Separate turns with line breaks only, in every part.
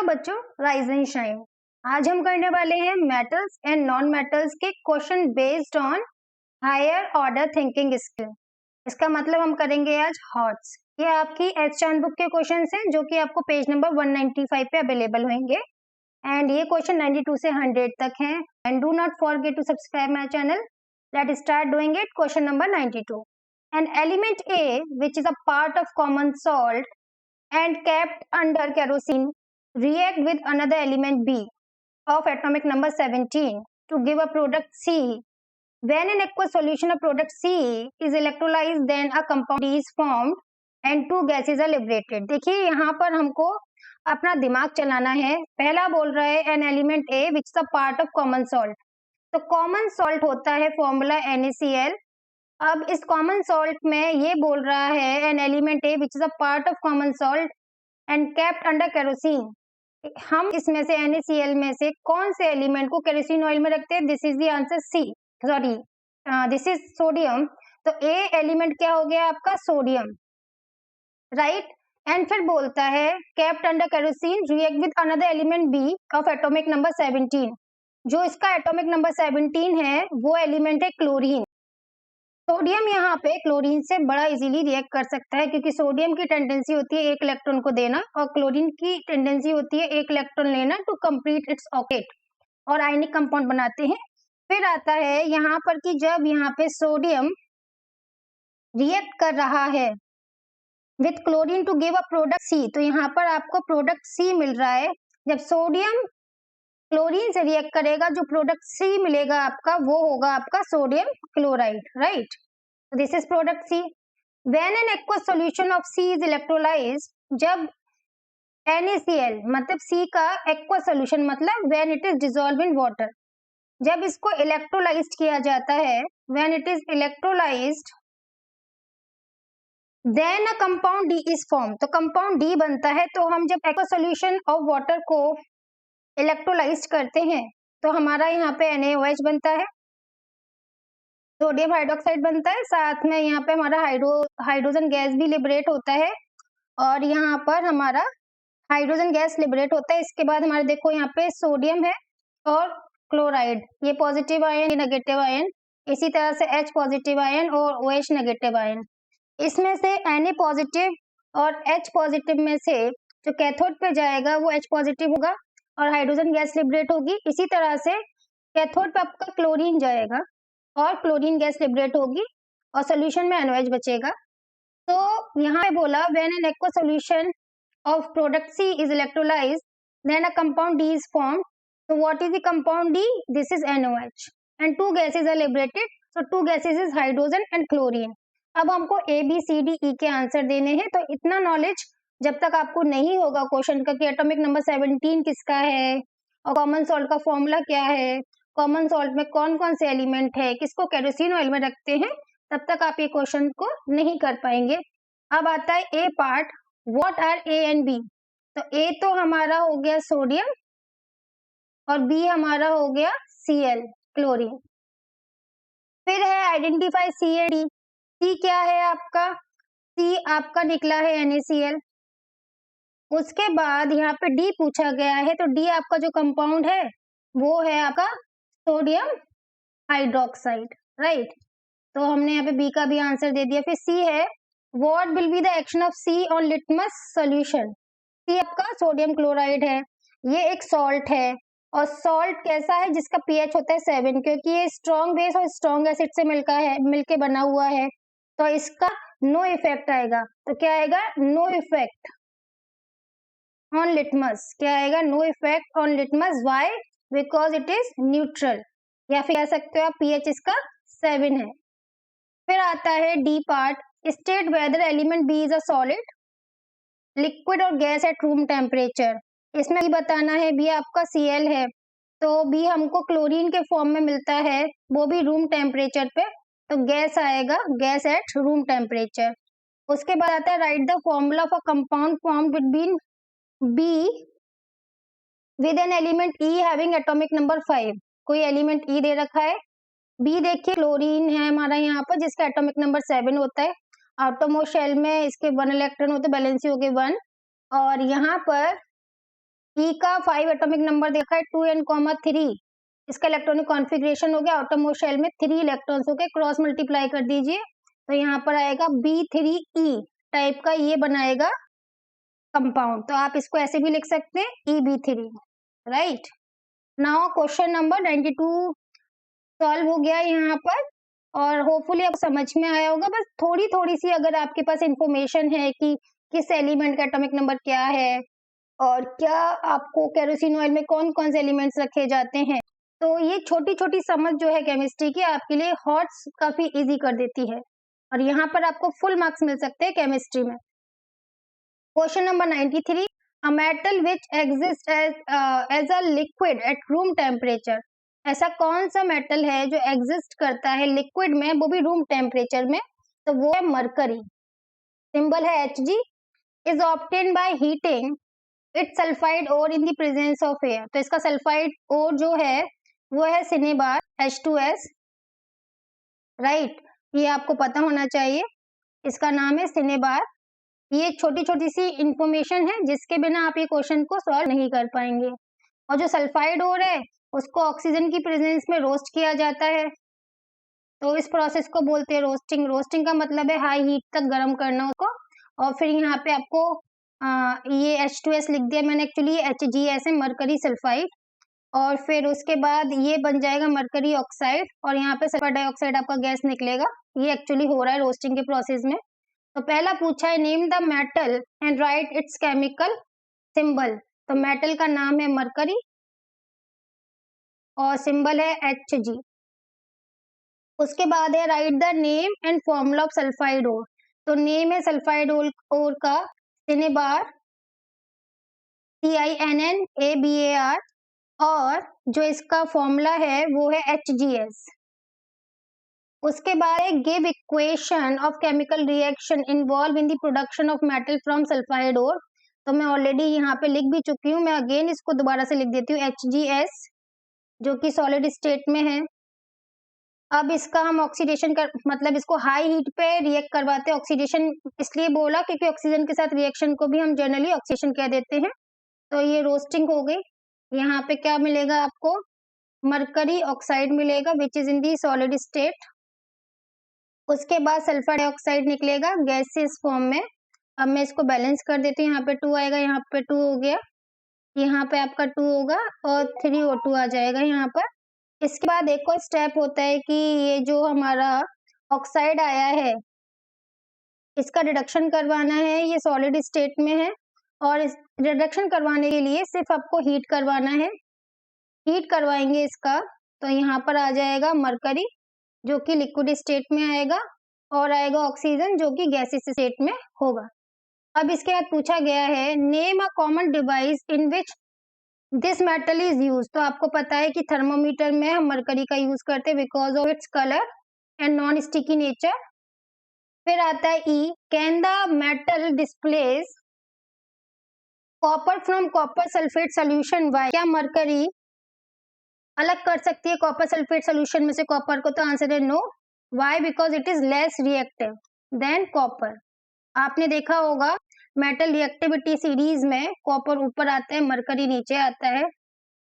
बच्चों, rise and shine. आज हम करने वाले हैं मेटल्स एंड नॉन मेटल्स के question based on higher order thinking skill. इसका मतलब हम करेंगे आज हॉट्स। ये आपकी एच चांद बुक के क्वेश्चंस हैं जो कि आपको पेज नंबर 195 पे अवेलेबल होंगे एंड ये क्वेश्चन 92 से 100 तक हैं। And do not forget to subscribe my channel. Let's start doing it. Question number 92। An element A which is a part of common salt and kept under kerosene react with another element B of atomic number 17 to give a product C. When an aqueous solution of product C is electrolyzed, then a compound D is formed and two gases are liberated. देखिए यहाँ पर हमको अपना दिमाग चलाना है। पहला बोल रहा है an element A which is a part of common salt. तो common salt होता है फॉर्मूला NaCl। अब इस कॉमन सॉल्ट में ये बोल रहा है N element A which is a part of common salt and kept under kerosene. हम इसमें से NaCl में से कौन से एलिमेंट को केरोसिन ऑयल में रखते हैं? This is the answer C, sorry this is sodium. तो ए एलिमेंट क्या हो गया आपका? Sodium, right. एंड फिर बोलता है kept under kerosene react with another element B of atomic number 17। जो इसका एटॉमिक नंबर 17 है वो एलिमेंट है क्लोरीन। सोडियम यहाँ पे क्लोरीन से बड़ा इजीली रिएक्ट कर सकता है क्योंकि सोडियम की टेंडेंसी होती है एक इलेक्ट्रॉन को देना और क्लोरीन की टेंडेंसी होती है एक इलेक्ट्रॉन लेना टू कंप्लीट इट्स ऑकेट और आयनिक कंपाउंड बनाते हैं। फिर आता है यहाँ पर कि जब यहाँ पे सोडियम रिएक्ट कर रहा है with chlorine to give a product C, तो यहाँ पर आपको प्रोडक्ट सी मिल रहा है। जब सोडियम क्लोरीन से रिएक्ट करेगा जो प्रोडक्ट सी मिलेगा आपका वो होगा आपका sodium chloride, right. This is product C. When an aqueous solution of C is electrolysed, जब NaCl मतलब सी का एक्वस सॉल्यूशन मतलब when it is dissolve in water, जब इसको इलेक्ट्रोलाइज्ड किया जाता है, when it is electrolysed then a compound D is form. तो कंपाउंड डी बनता है। तो हम जब एक्वस सॉल्यूशन ऑफ वाटर को इलेक्ट्रोलाइज करते हैं तो हमारा यहाँ पे NaOH बनता है, सोडियम हाइड्रोक्साइड बनता है, साथ में यहाँ पे हमारा हाइड्रोजन गैस भी लिबरेट होता है और यहाँ पर हमारा हाइड्रोजन गैस लिबरेट होता है। इसके बाद हमारे देखो यहाँ पे सोडियम है और क्लोराइड, ये पॉजिटिव आयन, ये नेगेटिव आयन, इसी तरह से H पॉजिटिव आयन और OH नेगेटिव आयन। इसमें से Na पॉजिटिव और H पॉजिटिव में से जो कैथोड पे जाएगा वो H पॉजिटिव होगा और हाइड्रोजन गैस लिबरेट होगी। इसी तरह से कैथोड पे आपका क्लोरीन जाएगा और क्लोरीन गैस लिबरेट होगी और सोल्यूशन में NaOH बचेगा। तो यहाँ पे बोला when an aqueous solution of product C is electrolyzed, then a compound D is formed. So what is the compound D? This is NaOH and two gases are liberated. So two gases is hydrogen and chlorine. अब हमको A, B, C, D, E के answer देने हैं। तो इतना knowledge जब तक आपको नहीं होगा क्वेश्चन का कि एटॉमिक नंबर 17 किसका है और कॉमन सॉल्ट का फॉर्मूला क्या है, कॉमन सॉल्ट में कौन कौन से एलिमेंट है, किसको केरोसिन ऑयल में रखते हैं, तब तक आप ये क्वेश्चन को नहीं कर पाएंगे। अब आता है A part, what are A and B। तो A तो हमारा हो गया सोडियम और B हमारा हो गया Cl क्लोरीन। फिर है identify C and D। C क्या है आपका? C आपका निकला है NaCl। उसके बाद यहाँ पे D पूछा गया है तो D आपका जो कंपाउंड है वो है आपका सोडियम हाइड्रोक्साइड, राइट। तो हमने यहाँ पे B का भी आंसर दे दिया। फिर C है What will be the action of C on litmus solution? C आपका सोडियम क्लोराइड है, ये एक सॉल्ट है और सॉल्ट कैसा है? जिसका pH होता है 7, क्योंकि ये स्ट्रॉन्ग बेस और स्ट्रॉन्ग एसिड से मिलके बना हुआ है तो इसका नो इफेक्ट आएगा। तो क्या आएगा? No effect on litmus. क्या आएगा? No effect on litmus. Why? Because it is neutral, या फिर कह सकते हो आप pH इसका 7 है। फिर आता है D part, state whether element B is a solid, liquid और गैस एट रूम टेम्परेचर। इसमें भी बताना है बी आपका Cl है तो बी हमको क्लोरीन के फॉर्म में मिलता है, वो भी रूम टेम्परेचर पे, तो गैस आएगा गैस एट रूम टेम्परेचर। उसके बाद आता है write the formula for compound formed between be with an element E having atomic number 5। कोई एलिमेंट E दे रखा है, बी देखिए क्लोरीन है हमारा यहाँ पर जिसका एटॉमिक नंबर 7 होता है, आउटरमोस्ट शेल में इसके 1 इलेक्ट्रॉन होते हैं, वैलेंसी हो गए 1 और यहाँ पर ई का 5 एटॉमिक नंबर देखा है 2n, इसका इलेक्ट्रॉनिक कॉन्फ़िगरेशन हो गया, आउटरमोस्ट शेल में 3 इलेक्ट्रॉन्स हो गए, क्रॉस मल्टीप्लाई कर दीजिए तो यहाँ पर आएगा B3E टाइप का ये बनाएगा कंपाउंड। तो आप इसको ऐसे भी लिख सकते हैं EB3, right. Now question number 92 solve हो गया यहाँ पर, और होपफुली आपको समझ में आया होगा। बस थोड़ी थोड़ी सी अगर आपके पास इंफॉर्मेशन है कि किस एलिमेंट का एटॉमिक नंबर क्या है और क्या आपको केरोसिन ऑयल में कौन कौन से एलिमेंट्स रखे जाते हैं, तो ये छोटी छोटी समझ जो है केमिस्ट्री की आपके लिए हॉट्स काफी इजी कर देती है, और यहाँ पर आपको फुल मार्क्स मिल सकते हैं केमिस्ट्री में। Question number 93, a metal which exist as a liquid at room temperature, ऐसा कौन सा मेटल है जो एग्जिस्ट करता है लिक्विड में, वो भी रूम टेम्परेचर में, तो वो है मरकरी। सिंबल है Hg, is obtain by heating it sulphide और in the presence of air, तो इसका सल्फाइड और जो है वो है सिनेबार H2S, राइट। ये आपको पता होना चाहिए, इसका नाम है सिनेबार। ये छोटी छोटी सी इंफॉर्मेशन है जिसके बिना आप ये क्वेश्चन को सॉल्व नहीं कर पाएंगे। और जो सल्फाइड और है उसको ऑक्सीजन की प्रेजेंस में रोस्ट किया जाता है, तो इस प्रोसेस को बोलते हैं रोस्टिंग। रोस्टिंग का मतलब है हाई हीट तक गर्म करना उसको। और फिर यहाँ पे आपको ये H2S लिख दिया मैंने, एक्चुअली HgS है, मरकरी सल्फाइड। और फिर उसके बाद ये बन जाएगा मरकरी ऑक्साइड, और यहाँ पे सल्फर डाइऑक्साइड आपका गैस निकलेगा। ये एक्चुअली हो रहा है रोस्टिंग के प्रोसेस में। तो पहला पूछा है name the metal and right its chemical symbol, तो मेटल का नाम है मरकरी और सिंबल है Hg। उसके बाद है write the name and formula of sulphide ore, तो नेम है सल्फाइड ओर का सिनेबार CINNABAR, और जो इसका फॉर्मूला है वो है HgS। उसके बाद है give equation of chemical reaction involve in the production of metal from sulphide ore, तो मैं ऑलरेडी यहाँ पे लिख भी चुकी हूँ, मैं अगेन इसको दोबारा से लिख देती हूँ HgS जो कि सॉलिड स्टेट में है। अब इसका हम ऑक्सीडेशन कर मतलब इसको हाई हीट पे रिएक्ट करवाते हैं। ऑक्सीडेशन इसलिए बोला क्योंकि ऑक्सीजन के साथ रिएक्शन को भी हम जनरली ऑक्सीडेशन कह देते हैं। तो ये रोस्टिंग हो गई। यहाँ पे क्या मिलेगा आपको, मरकरी ऑक्साइड मिलेगा which is in the solid state. उसके बाद सल्फर डाइऑक्साइड निकलेगा गैसियस फॉर्म में। अब मैं इसको बैलेंस कर देती हूँ, यहाँ पे 2 आएगा, यहाँ पे 2 हो गया, यहाँ पे आपका 2 होगा और 3O2 आ जाएगा यहाँ पर। इसके बाद एक और स्टेप होता है कि ये जो हमारा ऑक्साइड आया है इसका रिडक्शन करवाना है, ये सॉलिड स्टेट में है, और इस रिडक्शन करवाने के लिए सिर्फ आपको हीट करवाना है। हीट करवाएंगे इसका तो यहाँ पर आ जाएगा मरकरी जो कि लिक्विड स्टेट में आएगा, और आएगा ऑक्सीजन जो कि गैसियस स्टेट में होगा। अब इसके बाद पूछा गया है name a common device in which this metal is use, तो आपको पता है कि थर्मोमीटर में हम मरकरी का यूज करते हैं because of its colour and non sticky nature. फिर आता है E, can the metal displace copper from copper sulphate solution by, क्या मरकरी अलग कर सकती है कॉपर सल्फेट सोल्यूशन में से कॉपर को, तो आंसर है no. Why, because it is less reactive than copper. आपने देखा होगा मेटल रिएक्टिविटी सीरीज में कॉपर ऊपर आता है मरकरी नीचे आता है,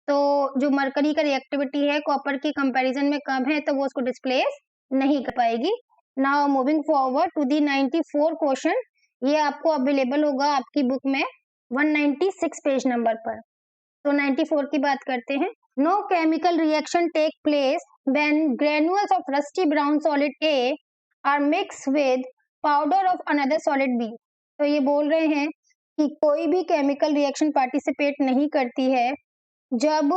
तो जो मरकरी का रिएक्टिविटी है कॉपर की कंपैरिजन में कम है, तो वो उसको डिस्प्लेस नहीं कर पाएगी। Now moving forward to the 94 question, ये आपको अवेलेबल होगा आपकी बुक में 196 पेज नंबर पर। तो 94 की बात करते हैं। No chemical reaction take place when granules of rusty brown solid A are mix with powder of another solid B, तो ये बोल रहे हैं कि कोई भी केमिकल रिएक्शन पार्टिसिपेट नहीं करती है जब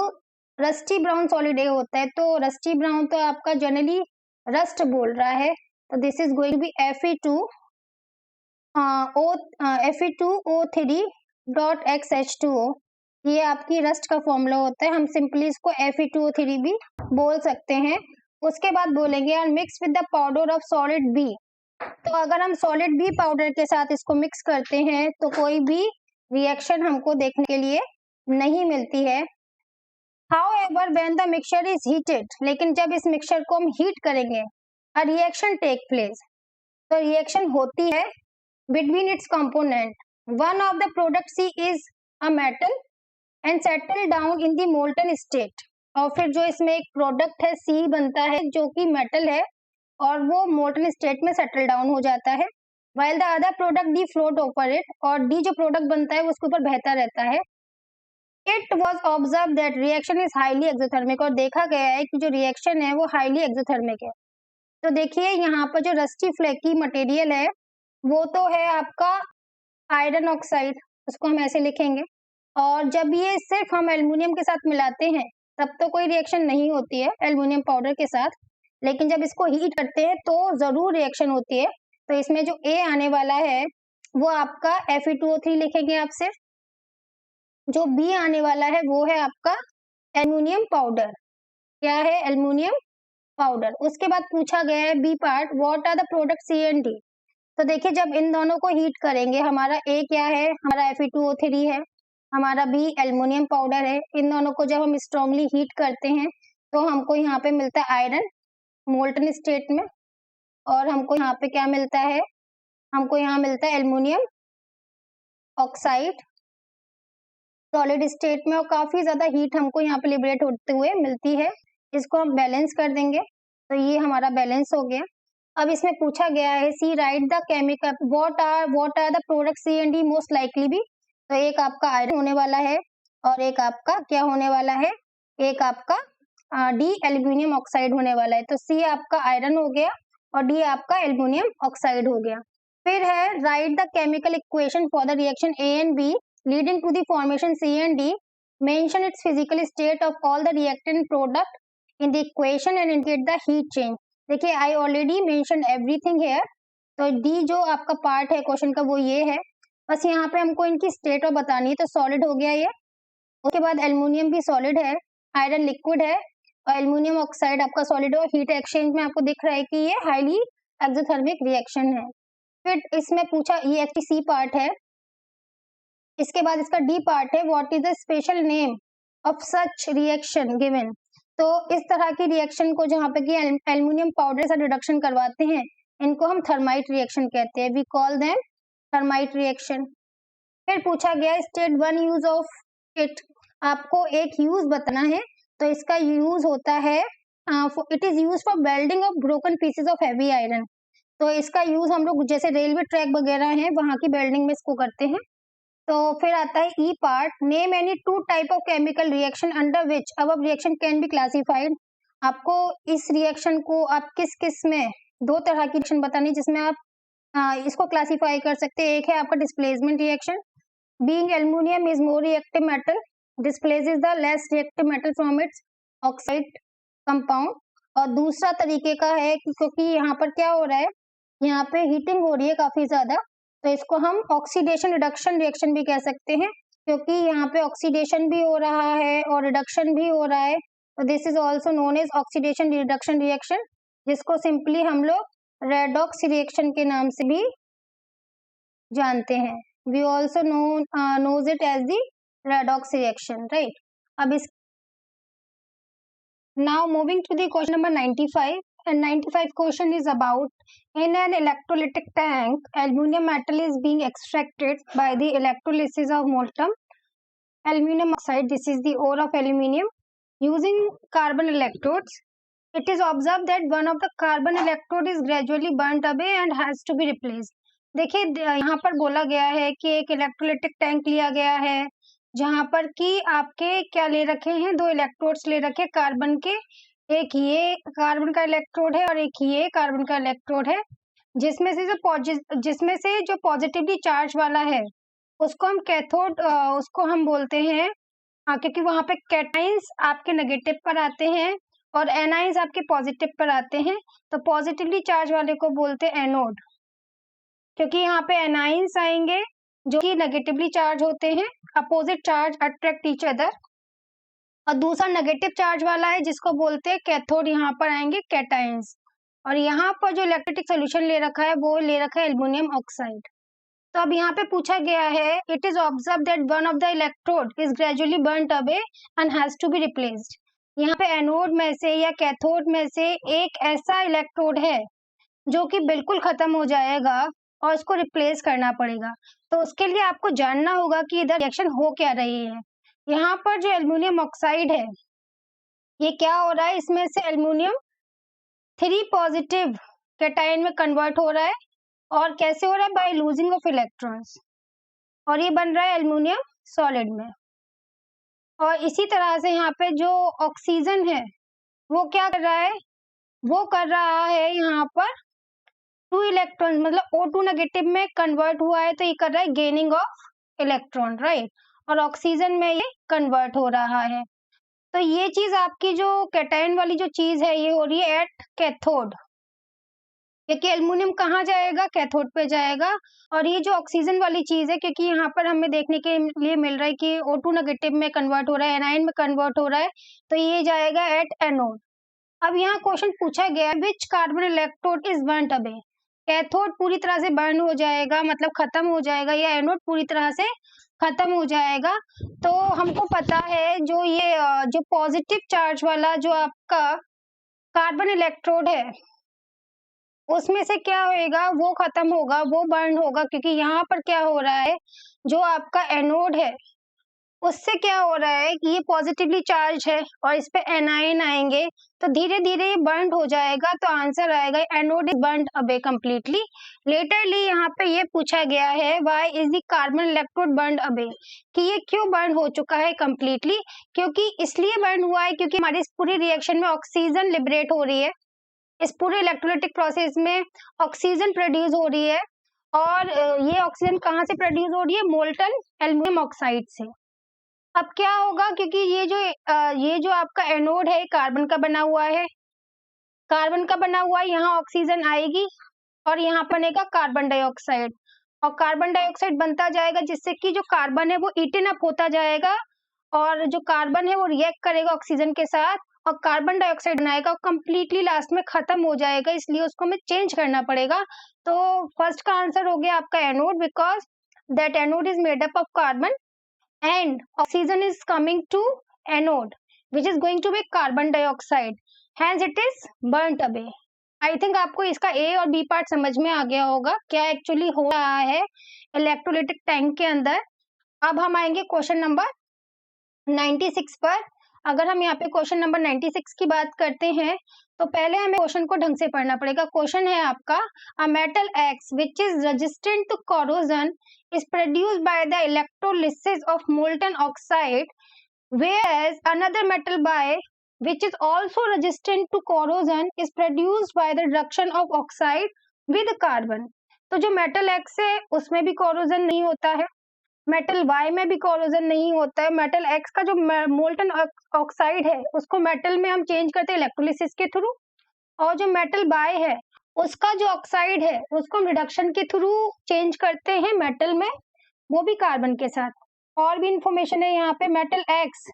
रस्टी ब्राउन सॉलिड ए होता है। तो रस्टी ब्राउन तो आपका जनरली रस्ट बोल रहा है, तो this is going to be Fe2O3.XH2O, ये आपकी रस्ट का फॉर्मूला होता है, हम सिंपली इसको Fe2O3 भी बोल सकते हैं। उसके बाद बोलेंगे और mix with the powder of solid B, तो अगर हम सॉलिड बी पाउडर के साथ इसको मिक्स करते हैं तो कोई भी रिएक्शन हमको देखने के लिए नहीं मिलती है। However, when the mixture is heated, लेकिन जब इस मिक्सचर को हम हीट करेंगे, a reaction take place, तो रिएक्शन होती है between its component. One of the product C is a metal and settle down in the molten state. और फिर जो इसमें एक प्रोडक्ट है सी बनता है जो कि मेटल है और वो मोल्टन स्टेट में सेटल डाउन हो जाता है, while the other product D float over it, और डी जो प्रोडक्ट बनता है वो उसके ऊपर बहता रहता है। It was observe that reaction is highly exothermic, और देखा गया है कि जो रिएक्शन है वो हाईली एक्सोथर्मिक है। तो देखिए यहाँ पर जो रस्टी फ्लेकी मटेरियल है वो तो है आपका आयरन ऑक्साइड, उसको हम ऐसे लिखेंगे। और जब ये सिर्फ हम एल्युमिनियम के साथ मिलाते हैं तब तो कोई रिएक्शन नहीं होती है एल्युमिनियम पाउडर के साथ, लेकिन जब इसको हीट करते हैं तो जरूर रिएक्शन होती है। तो इसमें जो ए आने वाला है वो आपका Fe2O3 लिखेंगे आप सिर्फ। जो बी आने वाला है वो है आपका एल्युमिनियम पाउडर। क्या है? Aluminium powder. उसके बाद पूछा गया है B part, what are the product C and D. तो देखिए जब इन दोनों को हीट करेंगे, हमारा ए क्या है? हमारा Fe2O3 है, हमारा बी एल्युमिनियम पाउडर है। इन दोनों को जब हम स्ट्रांगली हीट करते हैं तो हमको यहाँ पे मिलता है आयरन मोल्टन स्टेट में, और हमको यहाँ पे क्या मिलता है? हमको यहाँ मिलता है एल्युमिनियम ऑक्साइड सॉलिड स्टेट में, और काफी ज्यादा हीट हमको यहाँ पे लिबरेट होते हुए मिलती है। इसको हम बैलेंस कर देंगे तो ये हमारा बैलेंस हो गया। अब इसमें पूछा गया है C write the chemical what are the product C and D most likely be. तो एक आपका आयरन होने वाला है और एक आपका क्या होने वाला है? एक आपका डी एल्युमिनियम ऑक्साइड होने वाला है। तो सी आपका आयरन हो गया और डी आपका एल्युमिनियम ऑक्साइड हो गया। फिर है write the chemical equation for the reaction A and B leading to the formation C and D. Mention its physical state of all the reactant product in the equation and indicate the heat change. देखिए I already mentioned everything here. तो D जो आपका part है question का वो ये है, बस यहाँ पे हमको इनकी स्टेट और बतानी है। तो सॉलिड हो गया ये, उसके बाद एल्युमिनियम भी सॉलिड है, आयरन लिक्विड है और एल्युमिनियम ऑक्साइड आपका सॉलिड है। और हीट एक्सचेंज में आपको दिख रहा है कि ये हाईली एक्सोथर्मिक रिएक्शन है। फिर इसमें पूछा ये सी पार्ट है, इसके बाद इसका डी पार्ट है what is the special name of such reaction given. तो इस तरह की रिएक्शन को जहाँ पे कि एल्युमिनियम पाउडर से रिडक्शन करवाते हैं इनको हम थर्माइट रिएक्शन कहते हैं, we call them thermite reaction. फिर पूछा गया state one use of it, आपको एक यूज बताना है। तो इसका यूज होता है it is use for welding of broken pieces of heavy iron. तो इसका यूज हम लोग जैसे रेलवे ट्रैक वगैरह है वहां की वेल्डिंग में इसको करते हैं। तो फिर आता है E part, name any two type of chemical reaction under which above reaction can be classified. आपको इस रिएक्शन को आप किस किस में दो तरह की रिएक्शन बतानी जिसमें आप इसको क्लासिफाई कर सकते हैं। एक है आपका displacement reaction, being aluminium is more reactive metal displaces the less reactive metal from its oxide compound. और दूसरा तरीके का है क्योंकि यहाँ पर क्या हो रहा है, यहाँ पे हीटिंग हो रही है काफी ज्यादा, तो इसको हम ऑक्सीडेशन रिडक्शन रिएक्शन भी कह सकते हैं क्योंकि यहाँ पे ऑक्सीडेशन भी हो रहा है और रिडक्शन भी हो रहा है। तो this is also known as oxidation reduction reaction, जिसको सिंपली हम लोग रेडॉक्स रिएक्शन के नाम से भी जानते हैं। We also knows it as the redox reaction, right. अब इस now moving to the question number 95, and 95 question is about in an electrolytic tank aluminum metal is being extracted by the electrolysis of molten aluminum oxide. This is the ore of aluminum using carbon electrodes. It is observed that one of the carbon electrode is gradually burnt away and has to be replaced. देखिए यहाँ पर बोला गया है कि एक electrolytic tank लिया गया है जहाँ पर कि आपके क्या ले रखे हैं, दो इलेक्ट्रोड्स ले रखे कार्बन के, एक ये कार्बन का इलेक्ट्रोड है और एक ये कार्बन का इलेक्ट्रोड है, जिसमें से जो पॉजिटिवली चार्ज वाला है उसको हम कैथोड उसको हम बोलते हैं क्योंकि वहां पे कैटाइंस आपके नेगेटिव पर आते हैं और एनाइंस आपके पॉजिटिव पर आते हैं। तो पॉजिटिवली चार्ज वाले को बोलते हैं एनोड, क्योंकि यहाँ पे एनाइंस आएंगे जो कि नेगेटिवली चार्ज होते हैं, opposite charge attract each other. और दूसरा नेगेटिव चार्ज वाला है जिसको बोलते हैं कैथोड, यहाँ पर आएंगे कैटाइंस। और यहाँ पर जो इलेक्ट्रिक सोल्यूशन ले रखा है वो ले रखा है एल्युमिनियम ऑक्साइड। तो अब यहाँ पे पूछा गया है it is observe that one of the electrode is gradually burnt away and has to be replaced. यहाँ पे एनोड में से या कैथोड में से एक ऐसा इलेक्ट्रोड है जो कि बिल्कुल खत्म हो जाएगा और उसको रिप्लेस करना पड़ेगा। तो उसके लिए आपको जानना होगा कि इधर रिएक्शन हो क्या रही है। यहाँ पर जो एल्युमिनियम ऑक्साइड है, ये क्या हो रहा है, इसमें से एल्युमिनियम 3 पॉजिटिव कैटायन में कन्वर्ट हो रहा है। और कैसे हो रहा है, बाय लूजिंग ऑफ इलेक्ट्रॉन्स, और ये बन रहा है एल्युमिनियम सॉलिड में। और इसी तरह से यहाँ पे जो ऑक्सीजन है वो क्या कर रहा है, वो कर रहा है यहाँ पर 2 इलेक्ट्रॉन, मतलब O2 नेगेटिव में कन्वर्ट हुआ है तो ये कर रहा है गेनिंग ऑफ इलेक्ट्रॉन, राइट। और ऑक्सीजन में ये कन्वर्ट हो रहा है। तो ये चीज आपकी जो कैटायन वाली जो चीज है ये हो रही है एट कैथोड, क्योंकि एल्युमिनियम कहाँ जाएगा, कैथोड पे जाएगा। और ये जो ऑक्सीजन वाली चीज है, क्योंकि यहाँ पर हमें देखने के लिए मिल रहा है कि O2 नेगेटिव में कन्वर्ट हो रहा है, एनायन में कन्वर्ट हो रहा है, तो ये जाएगा एट एनोड। अब यहाँ क्वेश्चन पूछा गया है which carbon electrode is burned away. Cathode पूरी तरह से बर्न हो जाएगा, मतलब खत्म हो जाएगा, या एनोड पूरी तरह से खत्म हो जाएगा। तो हमको पता है जो ये जो पॉजिटिव चार्ज वाला जो आपका कार्बन इलेक्ट्रोड है उसमें से क्या होएगा, वो खत्म होगा, वो बर्न होगा, क्योंकि यहाँ पर क्या हो रहा है, जो आपका एनोड है उससे क्या हो रहा है कि ये पॉजिटिवली चार्ज है और इस पे एनायन आएंगे तो धीरे धीरे ये बर्न हो जाएगा। तो आंसर आएगा anode is burn away completely. Literally यहाँ पे ये पूछा गया है why is the carbon electrode burn away, कि ये क्यों बर्न हो चुका है कंप्लीटली। क्योंकि इसलिए बर्न हुआ है क्योंकि हमारी इस पूरी रिएक्शन में ऑक्सीजन लिबरेट हो रही है, इस पूरे इलेक्ट्रोलाइटिक प्रोसेस में ऑक्सीजन प्रोड्यूस हो रही है। और ये ऑक्सीजन कहाँ से प्रोड्यूस हो रही है, मोल्टन एल्युमिनियम ऑक्साइड से। अब क्या होगा, क्योंकि ये जो आपका एनोड है कार्बन का बना हुआ है, कार्बन का बना हुआ है, यहाँ ऑक्सीजन आएगी और यहाँ बनेगा कार्बन डाइऑक्साइड, और कार्बन डाइऑक्साइड बनता जाएगा जिससे कि जो कार्बन है वो ईटन अप होता जाएगा, और जो कार्बन है वो रिएक्ट करेगा ऑक्सीजन के साथ और कार्बन डाइऑक्साइड बनाएगा और कंप्लीटली लास्ट में खत्म हो जाएगा, इसलिए उसको हमें चेंज करना पड़ेगा। तो फर्स्ट का आंसर हो गया आपका anode, because that anode is made up of carbon and oxygen is coming to anode which is going to be carbon dioxide, hence it is burnt away. I think आपको इसका ए और B part समझ में आ गया होगा क्या actually हो रहा है इलेक्ट्रोलाइटिक टैंक के अंदर। अब हम आएंगे क्वेश्चन नंबर 96 पर। अगर हम यहाँ पे क्वेश्चन नंबर 96 की बात करते हैं तो पहले हमें क्वेश्चन को ढंग से पढ़ना पड़ेगा। क्वेश्चन है आपका a metal X which is resistant to corrosion is produced by the electrolysis of molten oxide, whereas another metal by which is also resistant to corrosion is produced by the reduction of oxide with carbon. तो जो metal x है उसमें भी corrosion नहीं होता है, metal Y में भी कोरोजन नहीं होता है। मेटल एक्स का जो मोल्टन ऑक्साइड है उसको मेटल में हम चेंज करते हैं इलेक्ट्रोलिसिस के थ्रू, और जो मेटल बाय है उसका जो ऑक्साइड है उसको हम रिडक्शन के थ्रू चेंज करते हैं मेटल में, वो भी कार्बन के साथ। और भी इंफॉर्मेशन है यहाँ पे, metal x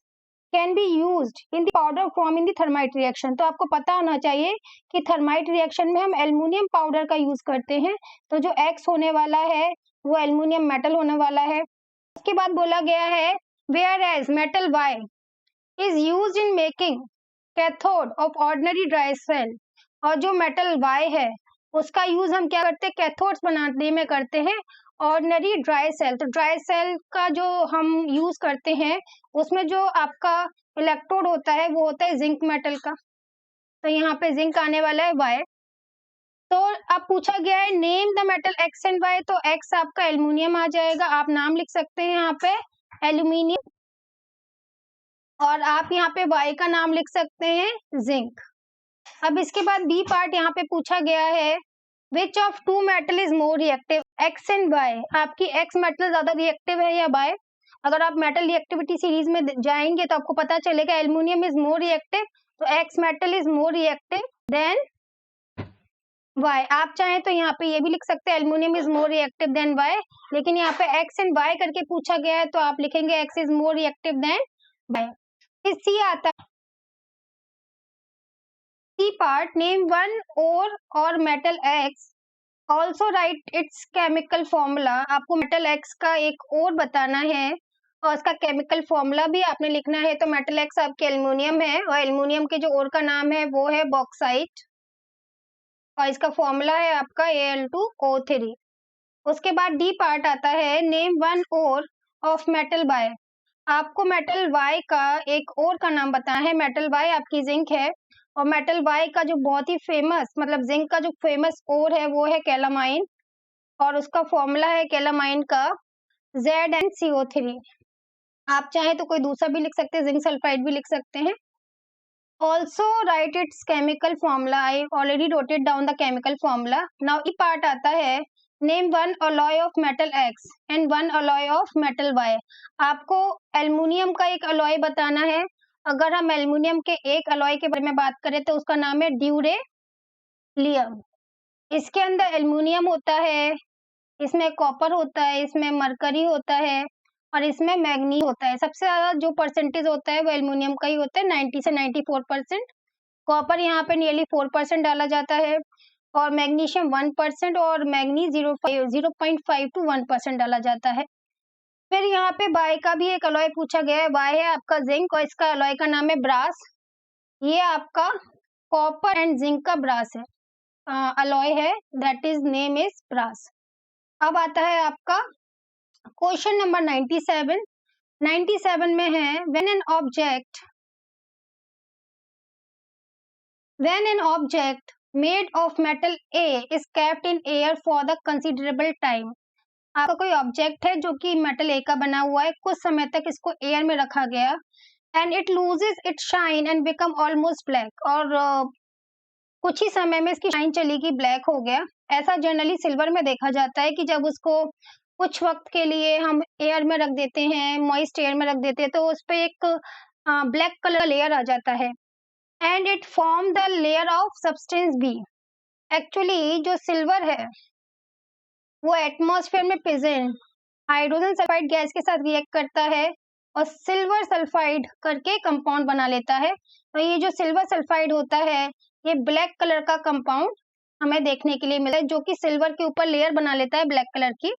can be used in the powder form in the thermite reaction. तो आपको पता होना चाहिए कि थर्माइट रिएक्शन में हम एल्युमिनियम पाउडर का यूज करते हैं, तो जो एक्स होने वाला है वो एल्युमिनियम मेटल होने वाला है। उसके बाद बोला गया है whereas metal Y is used in making cathode of ordinary dry cell, और जो मेटल वाई है उसका यूज हम क्या करते हैं, कैथोड्स बनाने में करते हैं ऑर्डिनरी ड्राई सेल। तो ड्राई सेल का जो हम यूज करते हैं उसमें जो आपका इलेक्ट्रोड होता है वो होता है जिंक मेटल का, तो यहाँ पे जिंक आने वाला है वाई। तो अब पूछा गया है name the metal X and Y, तो एक्स आपका एल्युमिनियम आ जाएगा, आप नाम लिख सकते हैं यहाँ पे एल्यूमिनियम, और आप यहाँ पे वाई का नाम लिख सकते हैं जिंक। अब इसके बाद बी पार्ट यहाँ पे पूछा गया है which of two metal is more reactive, X and Y. आपकी एक्स मेटल ज्यादा रिएक्टिव है या वाई। अगर आप मेटल रिएक्टिविटी सीरीज में जाएंगे तो आपको पता चलेगा एल्युमिनियम इज मोर रिएक्टिव, तो X metal is more reactive than Y. आप चाहें तो यहाँ पे ये भी लिख सकते हैं aluminium is more reactive than Y, लेकिन यहाँ पे एक्स एंड वाई करके पूछा गया है तो आप लिखेंगे X is more reactive than Y. C आता है C part, name one ore metal X also write its chemical formula. आपको मेटल एक्स का एक और बताना है और उसका केमिकल फॉर्मूला भी आपने लिखना है। तो मेटल एक्स आपके एल्युमिनियम है और एल्युमिनियम के जो और का नाम है वो है बॉक्साइट, और इसका फॉर्मूला है आपका Al2O3। उसके बाद डी पार्ट आता है नेम वन और ऑफ मेटल बाय। आपको मेटल वाई का एक और का नाम बताना है। मेटल वाई आपकी जिंक है, और मेटल वाई का जो बहुत ही फेमस मतलब जिंक का जो फेमस ओर है वो है कैलामाइन, और उसका फॉर्मूला है कैलामाइन का ZnCO3। आप चाहे तो कोई दूसरा भी लिख सकते हैं, जिंक सल्फाइड भी लिख सकते हैं। Also write its chemical formula, I already wrote down the chemical formula. Now E part आता है, name one alloy of metal X and one alloy of metal Y. आपको एल्युमिनियम का एक अलॉय बताना है। अगर हम एल्युमिनियम के एक अलॉय के बारे में बात करें तो उसका नाम है ड्यूरेलियम। इसके अंदर एल्युमिनियम होता है, इसमें कॉपर होता है, इसमें मरकरी होता है, और इसमें मैग्नीज होता है। सबसे ज्यादा जो परसेंटेज होता है वो एल्युमिनियम का ही होता है, 90 से 94%। कॉपर यहाँ पे नियरली 4% डाला जाता है, और मैग्नीशियम 1% और मैग्नीज 0.5 to 1% डाला जाता है। फिर यहाँ पे बाय का भी एक अलॉय पूछा गया है। बाय है आपका जिंक, और इसका अलॉय का नाम है ब्रास। ये आपका कॉपर एंड जिंक का ब्रास है, अलॉय है, that is name is brass. अब आता है आपका क्वेश्चन नंबर 97। 97 में है, when an object made of metal A is kept in air for the considerable time। आपका कोई ऑब्जेक्ट है जो कि मेटल ए का बना हुआ है, कुछ समय तक इसको एयर में रखा गया, and it loses it shine and become almost black, और कुछ ही समय में इसकी शाइन चली गई, ब्लैक हो गया। ऐसा जनरली सिल्वर में देखा जाता है कि जब उसको कुछ वक्त के लिए हम एयर में रख देते हैं, मॉइस्ट एयर में रख देते हैं, तो उस पे एक ब्लैक कलर का लेयर आ जाता है, and it form the layer of substance B. Actually जो सिल्वर है वो एटमॉस्फेयर में प्रेजेंट हाइड्रोजन सल्फाइड गैस के साथ रिएक्ट करता है और सिल्वर सल्फाइड करके कंपाउंड बना लेता है। तो ये जो सिल्वर सल्फाइड होता है ये ब्लैक कलर का कंपाउंड हमें देखने के लिए मिला है, जो कि सिल्वर के ऊपर लेयर बना लेता है ब्लैक कलर की।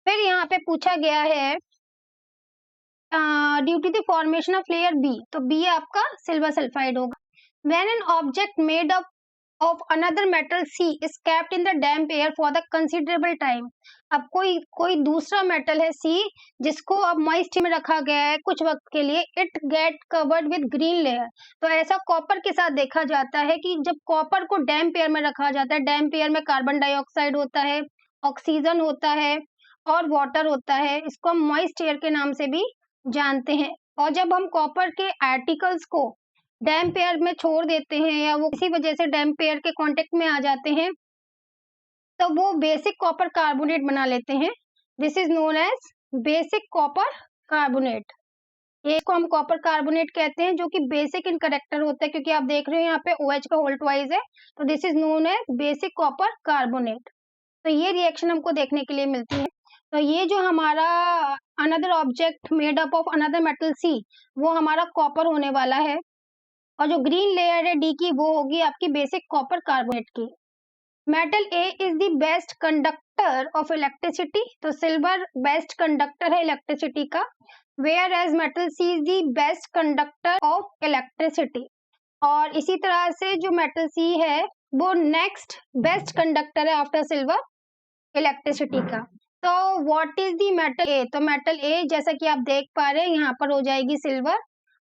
फिर यहाँ पे पूछा गया है due to the formation of layer B, तो बी आपका सिल्वर सल्फाइड होगा। When an object made up of another metal C is kept in the damp air for the considerable time। अब कोई दूसरा मेटल है C जिसको अब moist में रखा गया है कुछ वक्त के लिए, it get covered with green layer. तो ऐसा कॉपर के साथ देखा जाता है कि जब कॉपर को डैम्प एयर में रखा जाता है, डैम्प एयर में कार्बन डाइऑक्साइड होता है, ऑक्सीजन होता है और वाटर होता है, इसको हम मॉइस्ट एयर के नाम से भी जानते हैं। और जब हम कॉपर के आर्टिकल्स को डैम्प एयर में छोड़ देते हैं या वो किसी वजह से डैम्प एयर के कांटेक्ट में आ जाते हैं, तो वो बेसिक कॉपर कार्बोनेट बना लेते हैं। This is known as basic copper carbonate. ये इसको हम कॉपर कार्बोनेट कहते हैं, जो कि बेसिक इन कैरेक्टर होता है, क्योंकि आप देख रहे हो यहाँ पे OH का होल्ट वाइज है, तो this is known as basic copper carbonate. तो ये रिएक्शन हमको देखने के लिए मिलती है। तो ये जो हमारा another object made up of another metal C, वो हमारा कॉपर होने वाला है, और जो ग्रीन लेयर है डी की वो होगी आपकी बेसिक कॉपर कार्बोनेट की। Metal A is the best conductor of electricity, तो सिल्वर बेस्ट कंडक्टर है इलेक्ट्रिसिटी का, whereas metal C is the best conductor of electricity. और इसी तरह से जो मेटल सी है वो नेक्स्ट बेस्ट कंडक्टर है आफ्टर सिल्वर इलेक्ट्रिसिटी का। तो what is the metal A, तो मेटल ए जैसा कि आप देख पा रहे हैं यहाँ पर हो जाएगी सिल्वर।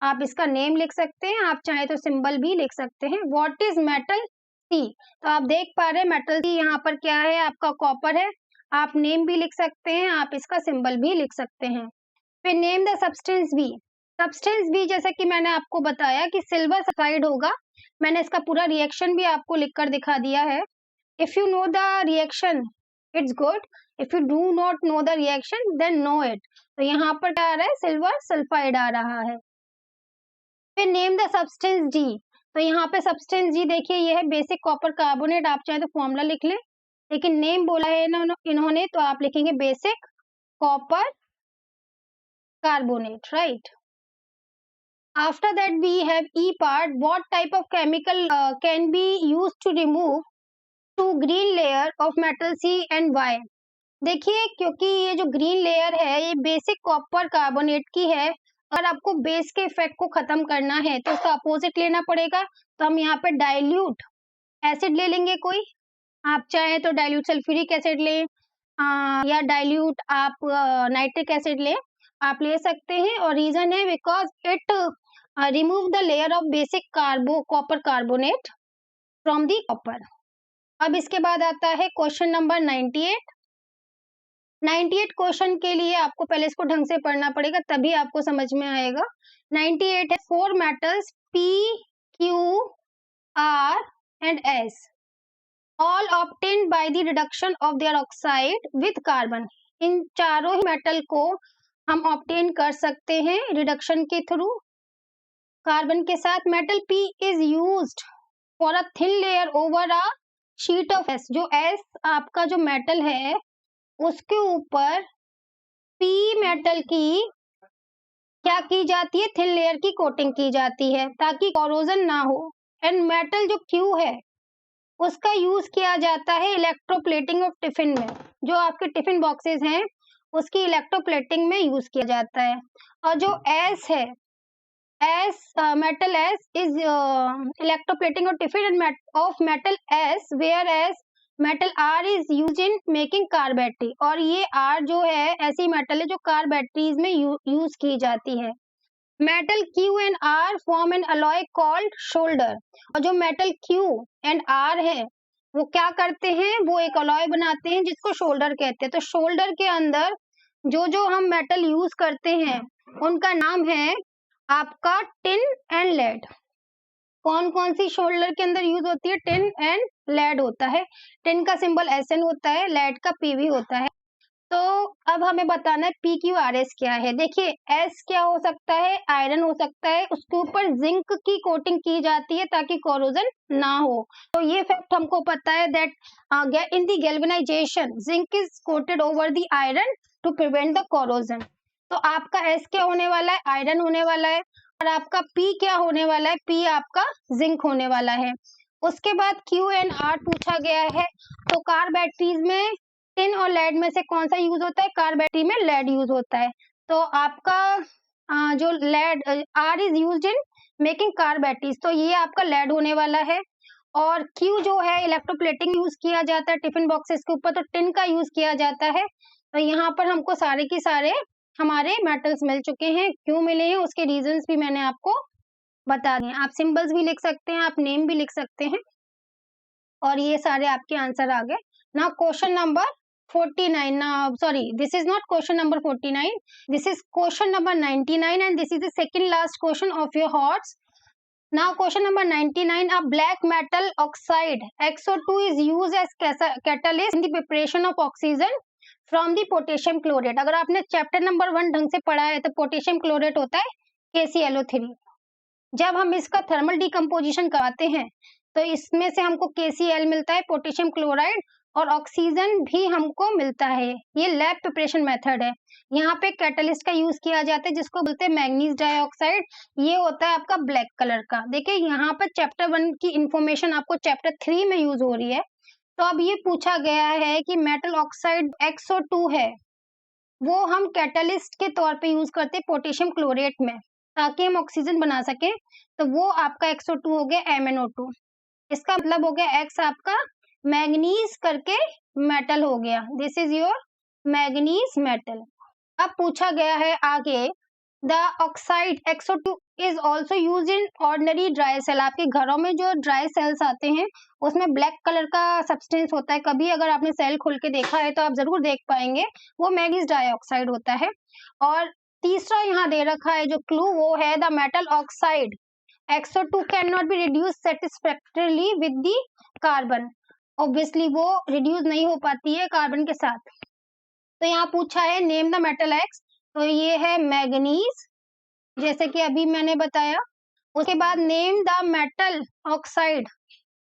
आप इसका नेम लिख सकते हैं, आप चाहे तो सिंबल भी लिख सकते हैं। व्हाट इज मेटल सी, तो आप देख पा रहे हैं मेटल सी यहाँ पर क्या है, आपका कॉपर है। आप नेम भी लिख सकते हैं, आप इसका सिंबल भी लिख सकते हैं। फिर name the substance B. Substance B जैसा कि मैंने आपको बताया कि सिल्वर सल्फाइड होगा, मैंने इसका पूरा रिएक्शन भी आपको लिखकर दिखा दिया है। If you know the reaction it's good, if you do not know the reaction then know it. तो यहाँ पर क्या आ रहा है, सिल्वर सल्फाइड आ रहा है। फिर नेम द सब्सटेंस डी, तो यहाँ पे सब्सटेंस डी देखिए ये है बेसिक कॉपर कार्बोनेट, आप चाहे तो फॉर्मूला लिख लें, लेकिन नेम बोला है इन्होंने तो आप लिखेंगे basic copper carbonate, right. After that we have E part. What type of chemical can be used to remove two green layer of metal C and Y? देखिए क्योंकि ये जो ग्रीन लेयर है ये बेसिक कॉपर कार्बोनेट की है, अगर आपको बेस के इफेक्ट को खत्म करना है तो उसका अपोजिट लेना पड़ेगा। तो हम यहाँ पे डाइल्यूट एसिड ले लेंगे कोई, आप चाहे तो डाइल्यूट सल्फ्यूरिक एसिड लें या डाइल्यूट आप नाइट्रिक एसिड लें। आप ले सकते हैं और रीजन है because it remove the layer of basic copper carbonate from the copper. अब इसके बाद आता है क्वेश्चन नंबर 98। 98 क्वेश्चन के लिए आपको पहले इसको ढंग से पढ़ना पड़ेगा, तभी आपको समझ में आएगा। 98 है 4 metals P, Q, R and S all obtained by the reduction of their oxide with carbon। इन चारों ही मेटल को हम ऑब्टेन कर सकते हैं रिडक्शन के थ्रू कार्बन के साथ। Metal P is used for a thin layer over a sheet of S। जो S आपका जो मेटल है उसके ऊपर P मेटल की क्या की जाती है, थिन लेयर की कोटिंग की जाती है ताकि कोरोजन ना हो। एंड मेटल जो Q है उसका यूज किया जाता है इलेक्ट्रोप्लेटिंग ऑफ टिफिन में। जो आपके टिफिन बॉक्सेस हैं उसकी इलेक्ट्रोप्लेटिंग में यूज किया जाता है। और जो S है metal S is electroplating of tiffin of metal S, whereas metal R is used in making car battery। और ये R जो है ऐसी मेटल है जो कार बैटरीज में यूज की जाती है। Metal Q and R form an alloy called shoulder. और जो मेटल Q एंड R है वो क्या करते हैं, वो एक अलॉय बनाते हैं जिसको शोल्डर कहते हैं। तो शोल्डर के अंदर जो जो हम मेटल यूज करते हैं उनका नाम है आपका टिन एंड लेड। कौन कौन सी शोल्डर के अंदर यूज होती है, टिन एंड लेड होता है। टिन का सिंबल SN होता है, लेड का PV होता है। तो अब हमें बताना है PQRS क्या है। देखिए S क्या हो सकता है, आयरन हो सकता है, उसके ऊपर जिंक की कोटिंग की जाती है ताकि कोरोजन ना हो। तो ये फैक्ट हमको पता है that in the galvanisation zinc is coated over the iron to prevent the corrosion. तो आपका S क्या होने वाला है, आयरन होने वाला है। और आपका P क्या होने वाला है, P आपका जिंक होने वाला है। उसके बाद Q एंड R पूछा गया है। तो कार बैटरीज में टिन और लेड में से कौन सा यूज होता है, कार बैटरी में लेड यूज होता है। तो आपका जो lead R is used in making car batteries, तो ये आपका लेड होने वाला है। और Q जो है इलेक्ट्रोप्लेटिंग यूज किया जाता है टिफिन बॉक्सेस के ऊपर, तो टिन का यूज किया जाता है। तो यहाँ पर हमको सारे के सारे हमारे मेटल्स मिल चुके हैं। क्यों मिले हैं उसके रीजंस भी मैंने आपको बता दिए। आप सिंबल्स भी लिख सकते हैं, आप नेम भी लिख सकते हैं। और ये सारे आपके आंसर आ गए। Now question number 49, sorry, this is not question number 49, this is question number 99 and this is the second last question of your HOTS. Now question number 99, a black metal oxide XO2 is used as catalyst in the preparation of oxygen from the potassium chlorate। अगर आपने chapter number 1 ढंग से पढ़ा है तो potassium chlorate होता है KClO3। जब हम इसका थर्मल डिकम्पोजिशन कराते हैं तो इसमें से हमको KCl मिलता है, पोटेशियम क्लोराइड, और ऑक्सीजन भी हमको मिलता है। ये लैब प्रिपरेशन मेथड है। यहाँ पे कैटलिस्ट का यूज किया जाता है जिसको बोलते हैं मैग्नीज डाइऑक्साइड। ये होता है आपका ब्लैक कलर का। देखिए यहाँ पर चैप्टर 1 की इंफॉर्मेशन आपको चैप्टर 3 में यूज हो रही है। तो अब ये पूछा गया है कि मेटल ऑक्साइड XO2 है वो हम कैटलिस्ट के तौर पे यूज करते हैं पोटेशियम क्लोरेट में ताकि हम ऑक्सीजन बना सके। तो वो आपका XO2 हो गया MnO2। इसका मतलब हो गया X आपका मैग्नीज करके मेटल हो गया, this is your manganese metal. अब पूछा गया है आगे, the oxide XO2 is also use in ordinary dry cell. आपके घरों में जो ड्राई सेल्स आते हैं उसमें ब्लैक कलर का सब्सटेंस होता है। कभी अगर आपने सेल खोल के देखा है तो आप जरूर देख पाएंगे, वो मैग्नीज डाइऑक्साइड होता है। और तीसरा यहाँ दे रखा है जो क्लू, वो है the metal oxide XO2 can not be reduce satisfactorily with the carbon. Obviously वो रिड्यूस नहीं हो पाती है कार्बन के साथ। तो यहाँ पूछा है नेम द मेटल X, तो ये है मैग्नीज जैसे कि अभी मैंने बताया। उसके बाद name the metal oxide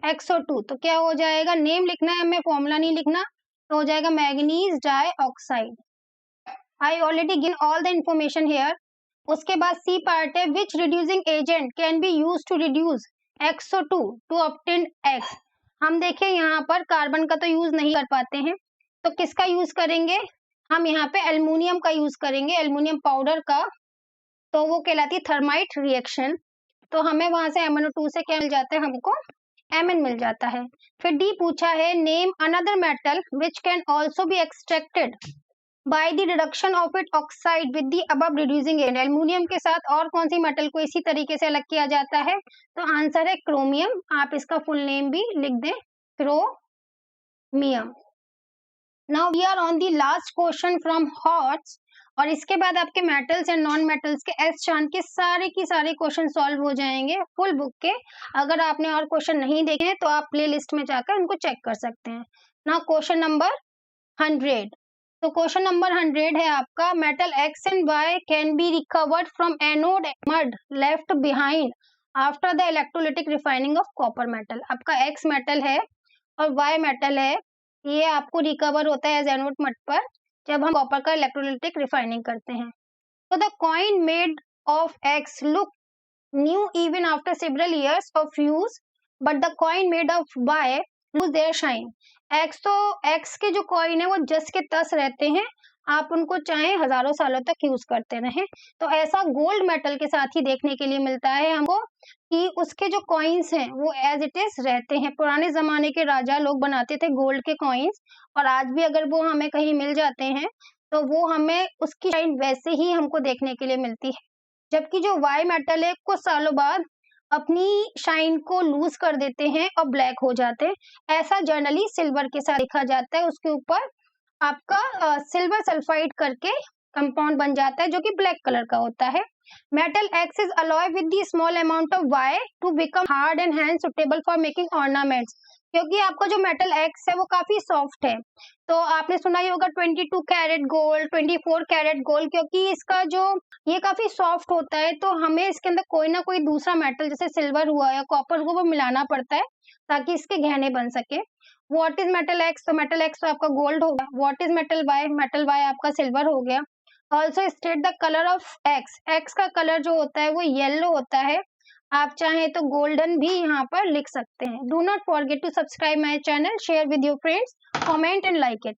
XO2, तो क्या हो जाएगा, नेम लिखना है, हमें फॉर्मूला नहीं लिखना, तो हो जाएगा manganese dioxide. I already given all the information here. उसके बाद सी पार्ट है, which reducing agent can be use to reduce XO2 to obtain X। हम देखें यहाँ पर कार्बन का तो यूज नहीं कर पाते हैं, तो किसका यूज करेंगे, हम यहाँ पे एल्युमिनियम का यूज करेंगे, एल्युमिनियम पाउडर का। तो वो कहलाती है थर्माइट रिएक्शन। तो हमें वहां से MnO2 से क्या मिल जाता है, हमको Mn मिल जाता है। फिर डी पूछा है, name another metal which can also be extracted by the reduction of it oxide with the above reducing agent, aluminium के साथ और कौन सी मेटल को इसी तरीके से अलग किया जाता है? तो आंसर है क्रोमियम। आप इसका फुल नेम भी लिख दें, chromium. Now we are on the last question from HOTS, और इसके बाद आपके मेटल्स एंड नॉन मेटल्स के एस चांद के सारे की सारे क्वेश्चन सॉल्व हो जाएंगे फुल बुक के। अगर आपने और क्वेश्चन नहीं देखे हैं तो आप प्ले लिस्ट में जाकर उनको चेक कर सकते हैं। Now question number 100। तो क्वेश्चन नंबर 100 है आपका, metal X and Y can be recovered from anode mud left behind after the electrolytic refining of copper metal. आपका एक्स मेटल है और वाई मेटल है, ये आपको रिकवर होता है एज एनोड मड पर जब हम कॉपर का इलेक्ट्रोलिटिक रिफाइनिंग करते हैं। तो the coin made of X look new even after several years of use, but the coin made of Y lose their shine. X के जो कॉइन है वो जस के तस रहते हैं, आप उनको चाहे हजारों सालों तक यूज करते रहें। तो ऐसा गोल्ड मेटल के साथ ही देखने के लिए मिलता है हमको कि उसके जो कॉइन्स हैं वो एज इट इज रहते हैं। पुराने जमाने के राजा लोग बनाते थे गोल्ड के कॉइन्स, और आज भी अगर वो हमें कहीं मिल जाते हैं तो वो हमें उसकी शाइन वैसे ही हमको देखने के लिए मिलती है। जबकि जो वाई मेटल है कुछ सालों बाद अपनी शाइन को लूज कर देते हैं और ब्लैक हो जाते हैं। ऐसा जनरली सिल्वर के साथ देखा जाता है, उसके ऊपर आपका सिल्वर सल्फाइड करके कंपाउंड बन जाता है जो कि ब्लैक कलर का होता है। Metal X is alloy with the small amount of Y to become hard and hand suitable for making ornaments. क्योंकि आपका जो मेटल एक्स है वो काफी सॉफ्ट है, तो आपने सुना ही होगा 22 कैरेट गोल्ड, 24 कैरेट गोल्ड, क्योंकि इसका जो ये काफी सॉफ्ट होता है तो हमें इसके अंदर कोई ना कोई दूसरा मेटल जैसे सिल्वर हुआ या कॉपर हुआ वो मिलाना पड़ता है ताकि इसके गहने बन सके। What is metal x? तो मेटल एक्स तो आपका गोल्ड हो गया। व्हाट इज मेटल वाई आपका सिल्वर हो गया। Also state the colour of x, x का कलर जो होता है वो येलो होता है, आप चाहें तो गोल्डन भी यहाँ पर लिख सकते हैं। Do not forget to subscribe my channel, share with your friends, comment and like it.